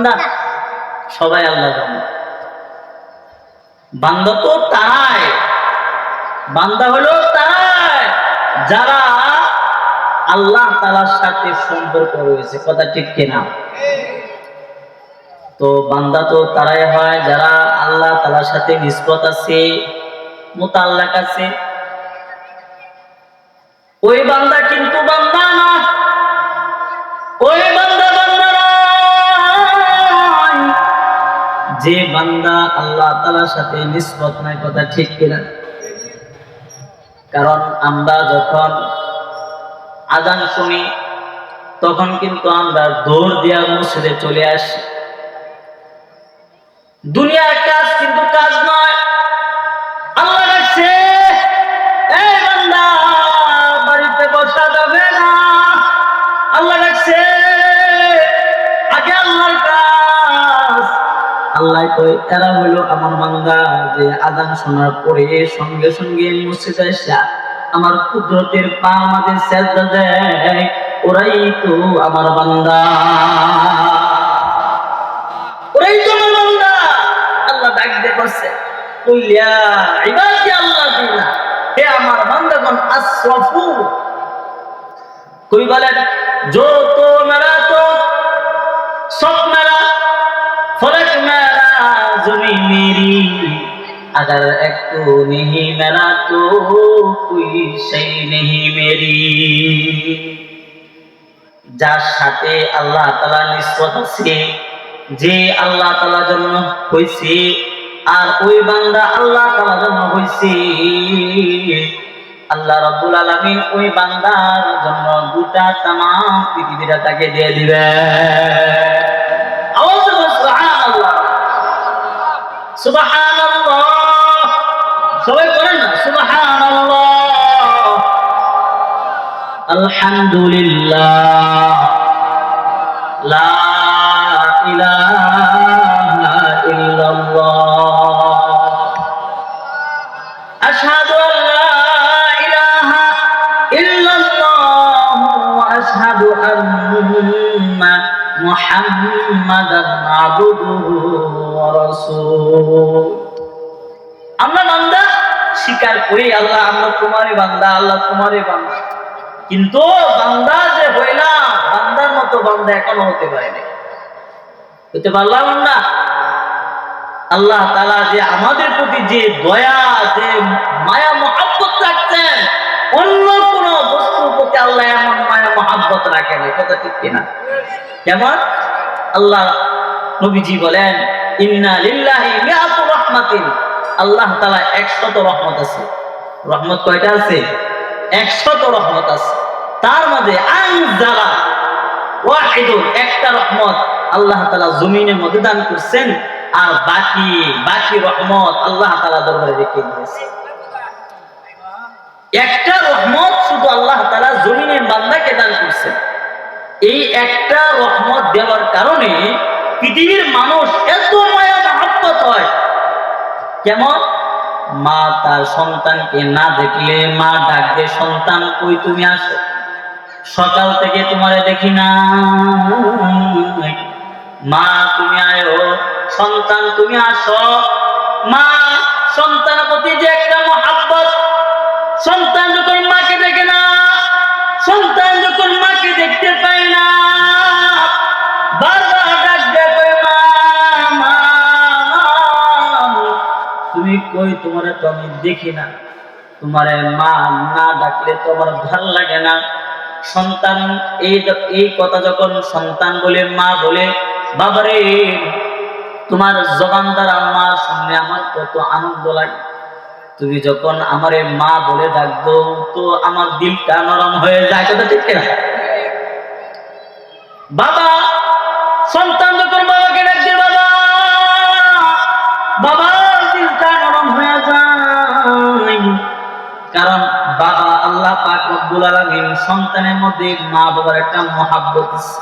বান্দা সবাই আল্লাহ বান্দা। বান্দা তো তারাই, বান্দা হলো তারাই যারা আল্লাহ তাআলার সাথে সম্পর্ক রয়েছে। কথা ঠিক কিনা? তো বান্দা তো তারাই হয় যারা আল্লাহ তাআলার সাথে নিসবত আছে, মুতাল্লাক আছে। ওই বান্দা কিন্তু বান্দা না, ওই বান্দা বান্দা নয় যে বান্দা আল্লাহ তাআলার সাথে নিসবত নাই। কথা ঠিক কিনা? কারণ আমরা যখন আযান শুনি তখন কিন্তু আমরা দৌড় দিয়া মসজিদে চলে আসি। দুনিয়ার কাজ কিন্তু কাজ নয়। আল্লাহ বলছে, এই বান্দা বাড়িতে বসা যাবে না। আল্লাহ বলছে আগে আল্লাহর কাজ। আল্লাহ কই এরা হলো আমার বান্দা যে আযান শোনার পরে সঙ্গে সঙ্গে মসজিদে এসে আমার কুদরতের পা আমাদের সেজদা দেয়, ওরাই তো আমার বান্দা, ওরাই তো আমার বান্দা। আল্লাহ ডাক দিয়ে বলছে, কুল্লিয়া ইবাদি আল্লাযিনা, হে আমার বান্দাগণ আসরাফু। কই বলেন जो तो मेरा तो सब मेरा फलक मेरा ज़मीन मेरी, अगर एक तो नहीं मेरा तो कोई शै नहीं मेरी। যার সাথে আল্লাহ তাআলা নিসবত আছে, যে আল্লাহ তাআলার জন্য হইছে, আর ওই বান্দা আল্লাহ তাআলার জন্য হইছে, আল্লাহ রাব্বুল আলামিন ওই বান্দার জন্য গোটা তামাম পৃথিবীটা তাকে দিয়ে দিবে। আওয়াজ করে সুবহানাল্লাহ, সুবহানাল্লাহ। সবাই করেন না সুবহানাল্লাহ, আলহামদুলিল্লাহ, লা ইলাহা ইল্লাল্লাহ, আশহাদু আল্লা ইলাহা ইল্লাল্লাহ ওয়া আশহাদু আন্না মুহাম্মাদান আবদুহু ওয়া রাসূলুহু। আমরা বান্দা স্বীকার করি, আল্লাহ আমরা তোমারই বান্দা, আল্লাহ তোমারই বান্দা। কিন্তু বান্দা যে হইলাম, বান্দার মতো বান্দা এখনো হতে পারেনি। হতে পারলাম না। আল্লাহ তাআলা যে আমাদের প্রতি যে দয়া, যে মায়া মহব্বত রাখতেন, অন্য কোন বস্তুর প্রতি আল্লাহ এমন মায়া মহব্বত রাখেন। কথা ঠিক কিনা? যেমন আল্লাহ নবীজি বলেন, ইন্না লিল্লাহি মিআতু রাহমাতিন, আল্লাহ তাআলা 100 রহমত আছে। রহমত কয়টা আছে? 100 রহমত আছে। তার মধ্যে আনজালা ওয়াহিদুন, একটা রহমত আল্লাহ তাআলা জমিনের মধ্যে দান করছেন, আর বাকি রহমত আল্লাহ তাআলা দরবারে রেখে দিয়েছে। একটা রহমত শুধু আল্লাহ তাআলা জমিনের বান্দাকে দান করছেন। এই একটা রহমত দেওয়ার কারণে পৃথিবীর মানুষ এত মায়া মহব্বত হয়। কেমন? মা তার সন্তানকে না দেখলে মা ডাক দে, সন্তান কই তুমি আসো, সকাল থেকে তোমারে দেখি না, মা তুমি আয়ো, সন্তান তুমি আসো। মা সন্তানের প্রতি যে একটা মহব্বত, সন্তান যখন মাকে দেখে না, সন্তান যখন মাকে দেখতে পায় না, বারবার ডাক দেয়, মা মা তুমি কই, তোমারে তো আমি দেখি না, তোমারে মা না ডাকলে তো আমার ভাল লাগে না। সন্তান এই কথা যখন সন্তান বলে, মা বলে, বাবারে তোমার জবান দ্বারা মা শুনলে আমার কত আনন্দ লাগে। তুমি যখন আমারে মা বলে ডাকবো তো আমার দিলটা নরম হয়ে যায়। কথা ঠিক না? বাবা সন্তান যখন বাবাকে ডাকছে বাবা, বাবার দিলটা নরম হয়ে যায়। কারণ বাবা আল্লাহ পাক রব্বুল আলামিন সন্তানের মধ্যে মা বাবার একটা মহব্বত আছে।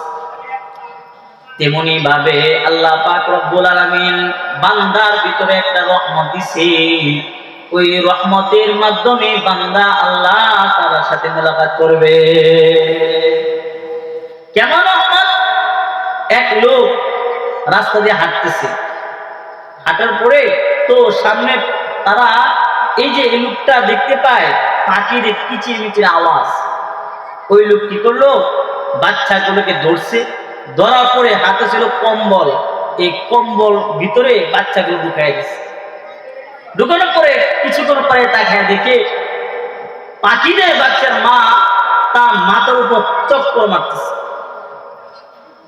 তেমনি ভাবে আল্লাহ পাক রব্বুল আলামিন বান্দার ভিতরে একটা রহমত দিছে। ওই রহমতের মাধ্যমে বান্দা আল্লাহ তাআলার সাথে মুলাকাত করবে। কেমন রহমত? এক লোক রাস্তা দিয়ে হাঁটতেছে। হাঁটার পরে তো সামনে তারা এই যে এই লোকটা দেখতে পায় পাখির কিচিরমিচির আওয়াজ। ওই লোক কি করলো, বাচ্চাগুলোকে ধরছে, ধরার পরে হাতে ছিল কম্বল, এই কম্বল ভিতরে বাচ্চাগুলো ঢুকাই দিচ্ছে। ঢুকানোর পরে কিছুক্ষণ পরে তাকায় দেখে পাখিদের বাচ্চার মা তার মাথার উপর চক্কর মারতেছে।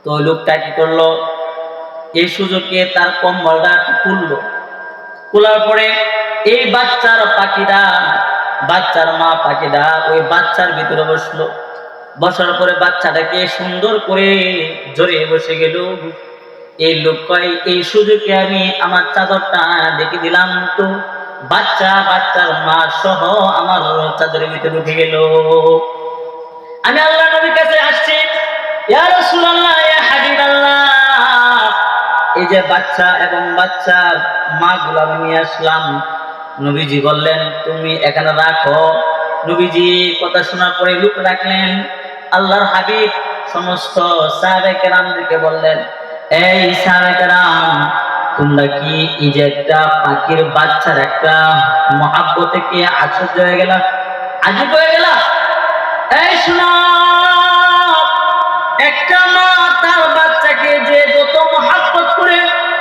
তো ওই লোকটা কি করলো, এই সুযোগে তার কম্বলটা খুললো। খোলার পরে এই বাচ্চার মা পাখিটা ওই বাচ্চার ভিতরে বসলো। বসার পরে বাচ্চাটাকে সুন্দর করে জড়িয়ে বসে গেল। এই লোক কয়, এই সুযোগে আমি আমার চাদরটা ডেকে দিলাম, তো বাচ্চার মা সহ আমার চাদরের ভিতরে ঢুকে গেল। আমি আল্লাহ নবীর কাছে আসছি, ইয়া রাসূলুল্লাহ, ইয়া হাবিবাল্লাহ, এই যে বাচ্চা এবং বাচ্চার মা গুলা নিয়ে আসলাম। নবীজি বললেন, তুমি এখানে রাখো। নবীজি কথা শোনার পরে লোক রাখলেন। আল্লাহর হাবিব সমস্ত সাহাবায়ে কেরামদেরকে বললেন, এই সাহাবায়ে কেরাম, তোমরা কি এই যে একটা পাখির বাচ্চার একটা মহাব্বতে কি আশ্চর্য হয়ে গেলা, আজীব হয়ে গেলা? এই শোনো, একটা মা তার বাচ্চাকে যে যত মহাব্বত করে,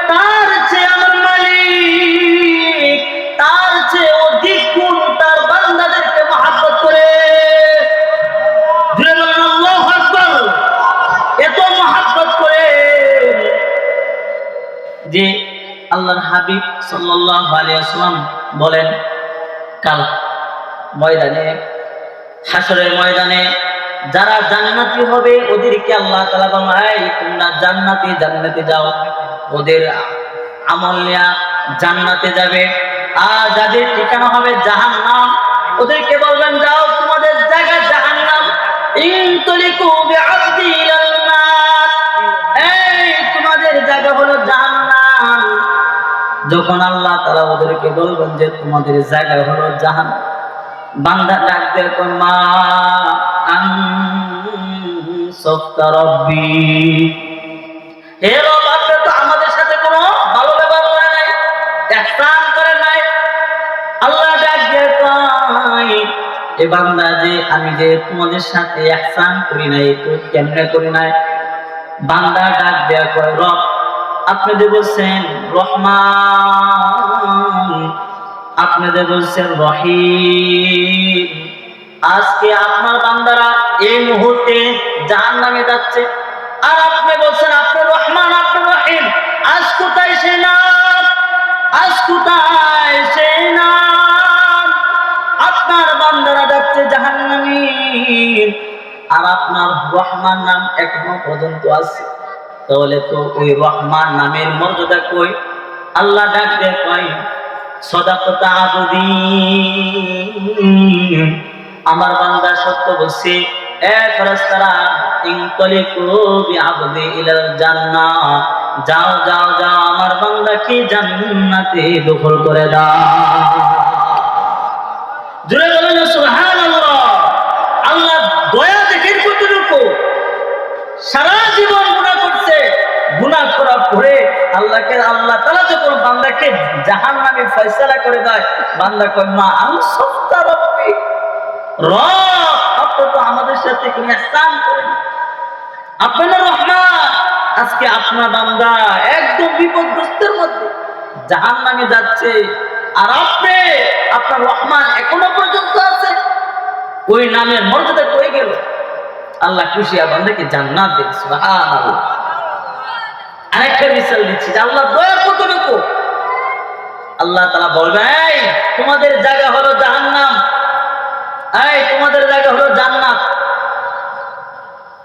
তার চেয়ে আমার মালিক তার চেয়ে অধিক গুণ তার বান্দাদেরকে মহাব্বত করে। আল্লাহু আকবার। এত মহাব্বত করে যে আল্লাহর হাবিব সাল্লাল্লাহু আলাইহি ওয়াসাল্লাম বলেন, কাল ময়দানে, হাসরের ময়দানে যারা জান্নাতি হবে ওদেরকে আল্লাহ তাআলা বলেন, এই তোমরা জান্নাতে যাও, ওদের আমল নিয়া জান্নাতে যাবে। আর যাদের ঠিকানা হবে জাহান্নাম, ওদেরকে বলবেন, যাও, তোমাদের জায়গা জাহান্নাম। ইনতলিকু বিআবদি ইলাল নার, এই তোমাদের জায়গা হলো জাহান্নাম। যখন আল্লাহ তাআলা ওদেরকে বলবেন যে তোমাদের জায়গা হলো জাহান্নাম, বান্দা ডাক দেয়, মা আনসাফতা রাব্বি, হে রব, আপনি তো আমাদের সাথে কোনো ভালো ব্যবহার করেন নাই, ইহসান করেন নাই। আল্লাহ ডাক দিয়ে কয়, এ বান্দা, যে আমি যে তোমাদের সাথে ইহসান করি নাই, তো কেমনে করি নাই? বান্দা ডাক দেয়া কয়, রব, আপনি যে বলছেন রহমান, আপনি যে বলছেন রহিম, আজকে আপনার বান্দারা এই মুহূর্তে জাহান্নামে যাচ্ছে, আর আপনি বলছেন আপনি রহমান, আপনি রহিম। আজ কোথায় সে নাম? আজ কোথায় সে নাম? আপনার বান্দারা যাচ্ছে জাহান্নামে, আর আপনার রহমান নাম এখনো পর্যন্ত আছে। তাহলে তো ওই রহমান নামের মর্যাদা কই? আল্লাহ ডাক দিয়ে কয়, সাদাকাতা আবদি, আমার বান্দা সত্য বলছে। এ ফেরেশতারা, ইনতলিকু বিআবদি ইলাল জান্নাহ, যাও যাও যাও, আমার বান্দাকে জান্নাতে দখল করে দাও। জোরে বলেন সুবহানাল্লাহ। আল্লাহ দয়া দেখেন কতটুকু। সারা জীবন গুনাহ করছে, গুনাহ করার পরে আল্লাহ তাআলা যখন বান্দাকে জাহান্নামে ফয়সালা করে দেয়, বান্দা কয়, মা আনসাফতা রাব্বি, রব, আপনি তো আমাদের সাথে কোনো ইহসান করেন, আপনি না রহমান। আজকে আপনার বান্দা একদম বিপদগ্রস্তের মধ্যে জাহান্নামে যাচ্ছে, আর আপনার রহমান এখনো পর্যন্ত আছে। ওই নামের মর্যাদা কই গেল? আল্লাহ খুশি আর বান্দাকে জান্নাত দেন। সুবহানাল্লাহ। আরেকটা মিসাল দিচ্ছি, আল্লাহ দয়া কতটুকু। আল্লাহ তাআলা বলবেন, এই তোমাদের জায়গা হলো জাহান্নাম, এই তোমাদের জায়গা হলো জান্নাত।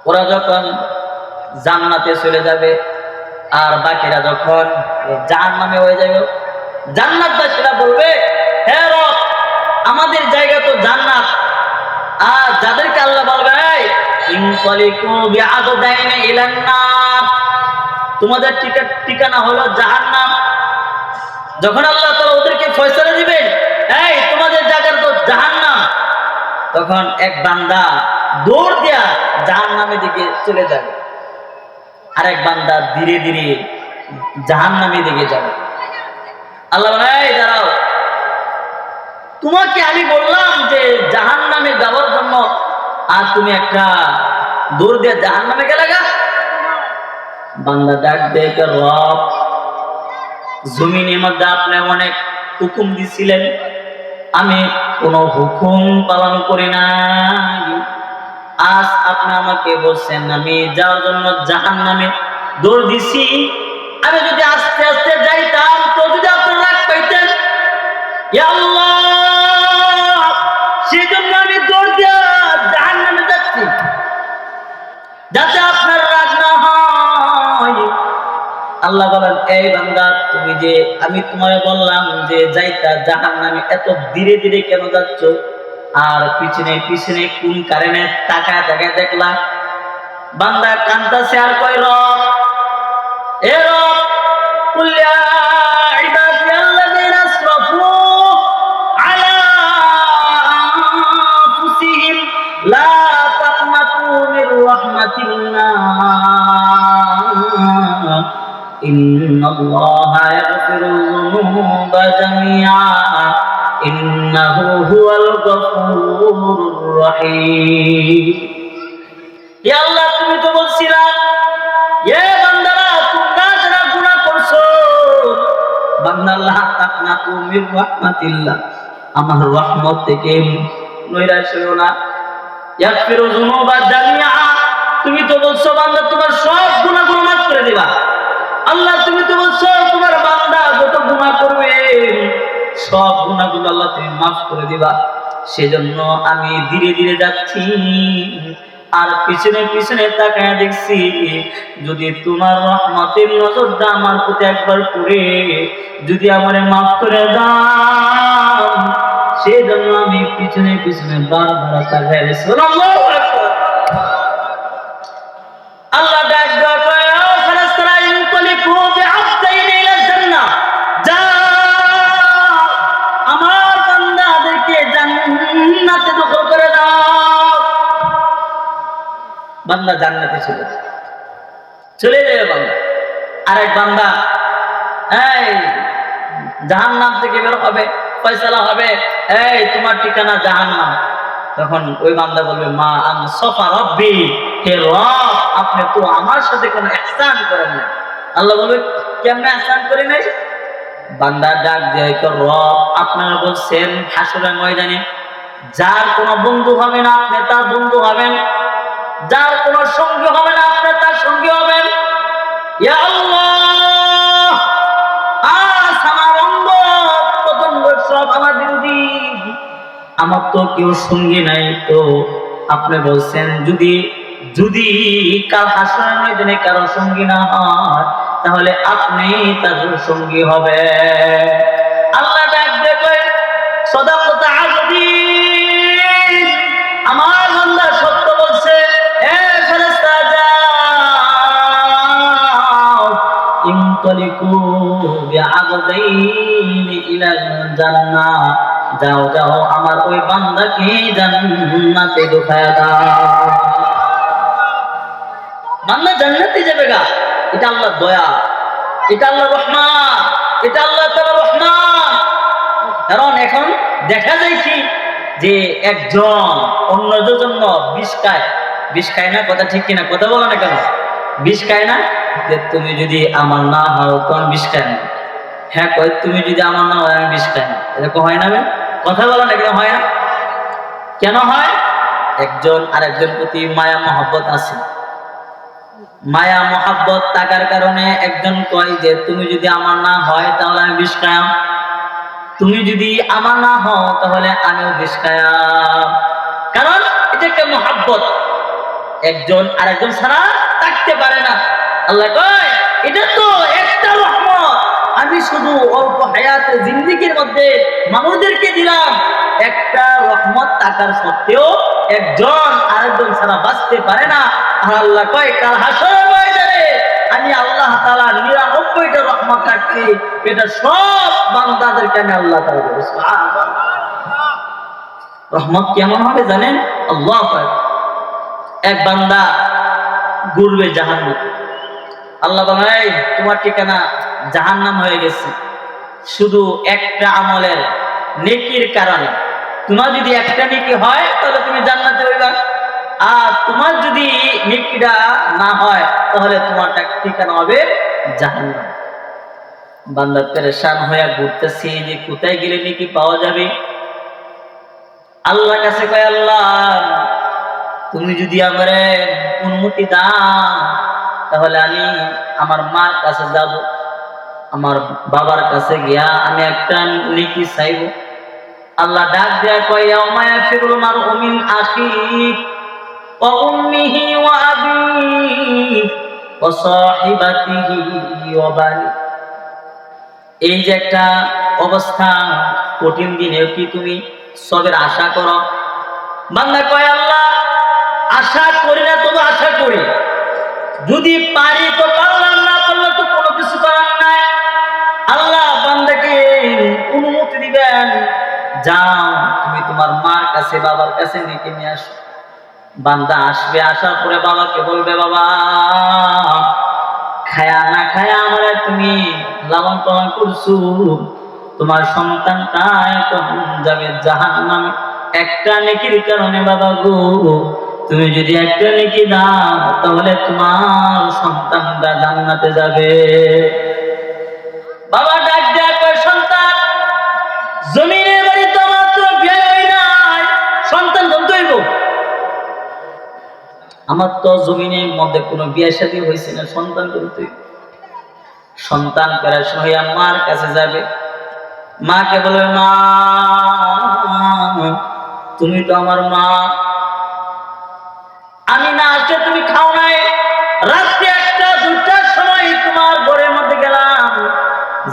ওরা যখন জান্নাতে চলে যাবে, আর বাকিরা যখন জাহান্নামে হয়ে যাবে, জান্নাতবাসীরা বলবে, হে রব, আমাদের জায়গা তো জান্নাত। আর যাদেরকে আল্লাহ বলবে, এই ইনতলিকু বিআবদাইনি ইলান নার, তোমাদের ঠিকানা হলো জাহান্নাম। যখন আল্লাহ তাআলা ওদেরকে ফয়সালা দিবেন, এই তোমাদের জায়গা তো জাহান্নাম, তখন এক বান্দা দৌড় দিয়া জাহান্নামের দিকে চলে যাবে, আরেক বান্দা ধীরে ধীরে জাহান্নামের দিকে যাবে। আল্লাহ বলে, এই দাঁড়াও, তোমাকে আমি বললাম যে জাহান্নামে যাওয়ার জন্য, আর তুমি একটা দৌড় দিয়ে জাহান্নামে গেলে গা। বান্দা ডাক দেখে, রব, জমিনের মধ্যে আপনি অনেক হুকুম দিছিলেন, আমি কোনো হুকুম পালন করি নাই। আজ আপনি আমাকে বলছেন আমি যাওয়ার জন্য জাহান্নামে দৌড় দিছি। আমি যদি আস্তে আস্তে যাইতাম তো যদি আপনার রাগ পাইতেন, ইয়া আল্লাহ, সেজন্য আমি দৌড় দিয়া জাহান্নামে যাচ্ছি, যাতে আপনার রাগ না হয়। আল্লাহ বলেন, এই বান্দা, তুমি যে আমি তোমায় বললাম যে যাইতা জাহান্নামে, এত ধীরে ধীরে কেন যাচ্ছ? আর পিছনে পিছনে কোন কারণে তাকায় তাকায় দেখলা? বান্দা কান্দাছে আর কয়, রব, এ রব, কুল ইয়া ইবাদিয়াল্লাযীনা আসরাফু আলা আনফুসিহিম লা তাকনাতু মির রাহমাতিল্লাহ ইন্নাল্লাহা ইয়াগফিরুয যুনুবা জামিআ ইন্নাহু হুয়াল গফুরুর রহিম। ইয়া আল্লাহ, তুমি তো বলছিলা, এ বান্দারা, তোমরা যারা গুনাহ করছো, বান্দা, লা তাকনাতু মির রাহমাতিল্লাহ, আমার রহমত থেকে নৈরাশ হইও না। ইয়াগফিরুয যুনুবা জামিআ, তুমি তো বলছো বান্দা তোমার সব গুনাহগুলো মাফ করে দিবা। আল্লাহ, তুমি তো বলছো তোমার বান্দা যত গুনাহ করবে সব গুনাহগুলো আল্লাহ তুমি মাফ করে দিবা। সেজন্য আমি ধীরে ধীরে যাচ্ছি, আর পিছনে পিছনে তাকায় দেখছি যদি তোমার রহমতের নজরটা আমার প্রতি একবার পড়ে যদি আমারে মাফ করে দাও, সেজন্য আমি পিছনে পিছনে বারবার তাকায় দেখছি। আল্লাহু আকবার। আল্লাহ ডাক দেওয়া কয়, ও ফেরেশতারা, ইনতালিকু বিআবদাইনি ইলা জান্নাহ, যা আমার বান্দাদেরকে জান্নাতে দখল করে দাও। বান্দা জান্নাতে চলে যাবে বান্দা। আরেক বান্দা এই জাহান্নাম থেকে বের হবে, ফয়সালা হবে, এই তোমার ঠিকানা জাহান্নাম। তখন ওই বান্দা বলবে, মা আনসাফা রাব্বি, হে রব, আপনি তো আমার সাথে কোনো ইহসান করেন না। আল্লাহ বলবে, কেমনে ইহসান করি নাই? বান্দা ডাক দিয়ে, রব, আপনারা বলছেন হাসরের ময়দানে যার কোনো বন্ধু হবে না আপনি তার বন্ধু হবেন, যার কোনো সঙ্গী হবে না আপনি তার সঙ্গী হবেন। ইয়া আল্লাহ, আজ আমার অঙ্গ প্রত্যঙ্গ সব আমার বিরোধী, আমার তো কেউ সঙ্গী নাই। তো আপনি বলছেন যদি যদি কাল হাসরের ময়দানে কারো সঙ্গী না হয় তাহলে আপনি তার সঙ্গী হবে। আল্লাহ ডাক দেবে, সদাকতা আবদি, আমার বান্দা সত্য বলছে। এ ফেরেশতা, যাও, ইনতালিকু বিআবদাইনি ইলাল জান্নাহ, যাও যাও, আমার ওই বান্দাকে জান্নাতে ঢুকায়া দাও। বান্দা জান্নাতে যাবে গা, এটা আল্লাহর দয়া, এটা আল্লাহর রহমান, এটা আল্লাহ তাআলার রহমান। কারণ এখন দেখা যায় কি যে একজন অন্যদের জন্য বিষ খায় না, কথা ঠিক কিনা? কথা বলো না কেন? বিষ খায় না যে তুমি যদি আমার না হও তো আমি বিষ খাই না। হ্যাঁ কয়, তুমি যদি আমার না হয় আমি বিষ খাই না। এরকম হয় না? কথা বলো না কেন? হয় না? কেন হয়? একজন আরেকজন প্রতি মায়া মহব্বত আছে। মায়া মহব্বত থাকার কারণে একজন কয় যে তুমি যদি আমার না হয় তাহলে আমি বিষ খাইয়াম, তুমি যদি আমার না হও তাহলে আমিও বিষ খাইয়াম। কারণ এটা একটা মহব্বত, একজন আরেকজন ছাড়া থাকতে পারে না। আল্লাহ কয়, এটা তো একটা রহমত, আমি শুধু অল্প হায়াতের জিন্দেগির মধ্যে মানুষদেরকে দিলাম। একটা রহমত থাকার সত্ত্বেও একজন আরেকজন ছাড়া বাঁচতে পারে না। আর আল্লাহ কয়, কাল হাসরের ময়দানে আমি আল্লাহ তাআলা 99টা রহমত রাখছি, এটা সব বান্দাদেরকে আমি আল্লাহ তাআলা দেব। সুবহানাল্লাহ। রহমত কেমন হবে জানেন? আল্লাহ পাক, এক বান্দা ঘুরবে জাহান্নামে, আল্লাহ বলেন, এই তোমার ঠিকানা জাহান্নাম হয়ে গেছে শুধু একটা আমলের নেকির কারণে। তোমার যদি একটা নেকি হয় তাহলে তুমি জান্নাতে হইবা, আর তোমার যদি নেকিটা না হয় তাহলে তোমার ঠিকানা হবে জাহান্নাম। বান্দা পেরেশান হয়ে ঘুরতেছে যে কোথায় গেলে নেকি পাওয়া যাবে। আল্লাহর কাছে কয়, আল্লাহ তুমি যদি আমারে অনুমতি দাও তাহলে আমি আমার মার কাছে যাব, আমার বাবার কাছে গিয়া আমি একটা নেকি চাইব। আল্লাহ ডাক দেয়া কয়, ইয়াউমা ইয়াফিরুল মারউ মিন আখিহি ওয়া উম্মিহি ওয়া আবিহি ওয়া সাহিবাতিহি ওয়া বানি। এই যে একটা অবস্থা, কঠিন দিনেও কি তুমি সবের আশা করো? বান্দা কয়, আল্লাহ আশা করি না, তবে আশা করি, যদি পারি তো পারলাম, না পারলে তো কোনো কিছু করার নাই। আল্লাহ বান্দাকে অনুমতি দিবেন, যাও তুমি তোমার মার কাছে বাবার কাছে নেকি নিয়ে আসো। বান্দা আসবে, আসার পরে বাবাকে বলবে, বাবা খায়া না খায়া আমরা তুমি লালন পালন করছো, তোমার সন্তানটা এখন যাবে জাহান্নামে একটা নেকির কারণে। বাবা গো, তুমি যদি একটা নেকি দাও তাহলে তোমার সন্তানটা জান্নাতে যাবে। বাবা ডাক দেয়া কয়, সন্তান জমিনের বাড়ি তো মাত্র বিয়ে হয় নাই, সন্তান কোন হইব? আমার তো জমিনের মধ্যে কোনো বিয়ে শাদী হয়েছে না, সন্তান কোন হইব? সন্তান পেরেশান হইয়া মার কাছে যাবে, মাকে বলবে, মা তুমি তো আমার মা, আমি না আসলে তুমি খাও নাই, রাত্রে 1-2টার সময় তোমার ঘরের মধ্যে গেলাম,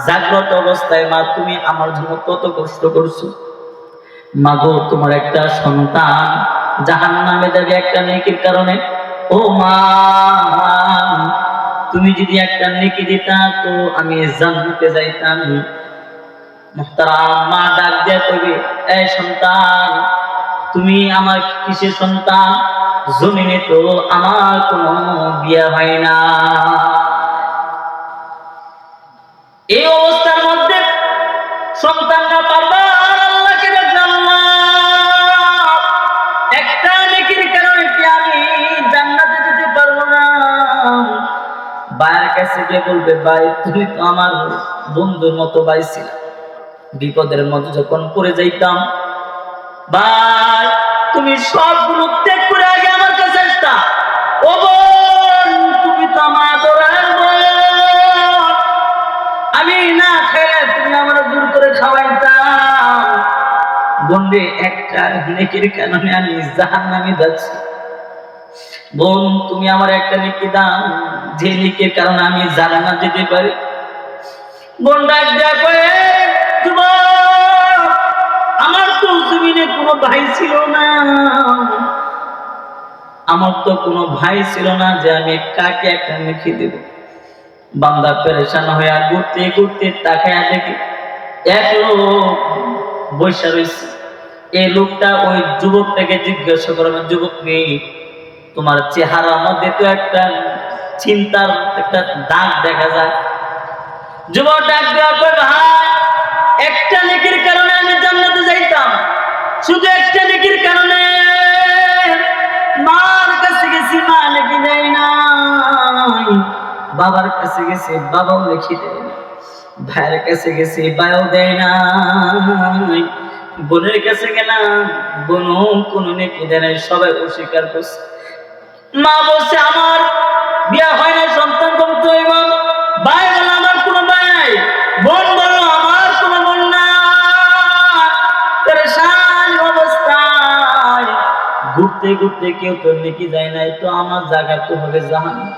জাগ্রত অবস্থায় মা তুমি আমার জন্য কত কষ্ট করছো। মা গো, তোমার একটা সন্তান জাহান্নামে যাবে একটা নেকির কারণে। ও মা, তুমি যদি একটা নেকি দিতা তো আমি জান্নাতে যাইতাম। মুহতারাম মা ডাক দিয়া কইবে, এই সন্তান তুমি আমার কিসের সন্তান? জমিনে তো আমার কোনো বিয়ে হয় না। এই অবস্থার মধ্যে সন্তানরা বারবার আল্লাহকে ডাকলাম, একটা নেকির কারণে কি আমি জান্নাতে যেতে পারবো না? ভাইয়ের কাছে গিয়ে বলবে, ভাই তুমি তো আমার বন্ধুর মতো ভাই ছিল, বিপদের মতো যখন পড়ে যাইতাম ভাই তুমি সবগুলো ত্যাগ করে আগে আমার কাছে আসতা। ও বোন, তুমি তো আমার আদরের বোন, আমি না খেলে তুমি আমার দূর করে খাওয়াইতা। বন্ধে একটা নেকির কারণে আমি জাহান্নামে যাচ্ছি, বোন তুমি আমার একটা নেকি দাও, যে নেকির কারণে আমি জান্নাতে যেতে পারি। বোন ডাক দেয়া কয়, যুবক আমার তো জমিনে কোনো ভাই ছিল না, আমার তো কোনো ভাই ছিল না যে আমি কাকে একটা নেকি দেব। বান্দা পেরেশান হয়ে ঘুরতে ঘুরতে তাকায়া দেখে এক লোক বসে রয়েছে। এই লোকটা ওই যুবকটাকে জিজ্ঞাসা করবে, যুবক মেয়ে তোমার চেহারার মধ্যে তো একটা চিন্তার একটা দাগ দেখা যায়। যুবক ডাক দেওয়া কয়, ভাই একটা নেকির কারণে আমি জান্নাতে যাইতাম, শুধু একটা নেকির কারণে মার কাছে গেছি, মা নেকি দেয় নাই, বাবার কাছে গেছি, বাবাও নেকি দেয় না, ভাইয়ের কাছে গেছি, ভাইও দেয় নাই, বোনের কাছে গেলাম, বোনও কোনো নেকি দেয় নাই, সবাই অস্বীকার করছে। মা বলছে আমার বিয়া হয় না, সন্তান কম তো, এবং ভাই বলল আমার কোনো ভাই নাই, বোন বলল আমার কোনো বোন নাই। পেরেশান অবস্থায় ঘুরতে ঘুরতে কেউ তো নেকি যায় নাই, তো আমার জায়গা তো হবে জাহান্নাম।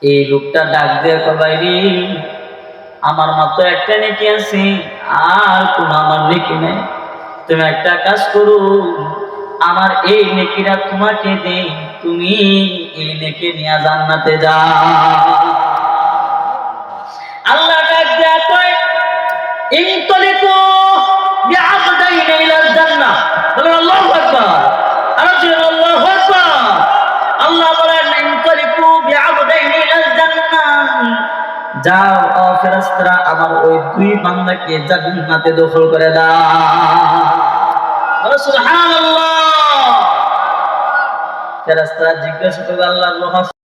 এই লোকটা ডাক দিয়ে কয়, রে আমার মতো একটা নেকি আছে, আর কোনো আমার নেকি নেই, তুমি একটা কাজ করো, আমার এই নেকিটা তোমাকে দেই, তুমি এই নেকি নিয়ে জান্নাতে যাও। আল্লাহ ডাক দেয়া কয়, ইনতালিকু বিআবদাইনি ইলাল জান্নাহ। বলেন আল্লাহু আকবার, আরো জোরে আল্লাহু আকবার। আল্লাহ বলেন, ইনতালিকু বিআবদাইনি ইলাল জান্নাহ, যাও ও ফেরেশতারা আমার ওই দুই বান্দাকে জান্নাতে দখল করে দাও। বলো সুবহানাল্লাহ। ফেরেশতারা জিজ্ঞাসা করবে আল্লাহর রহস্য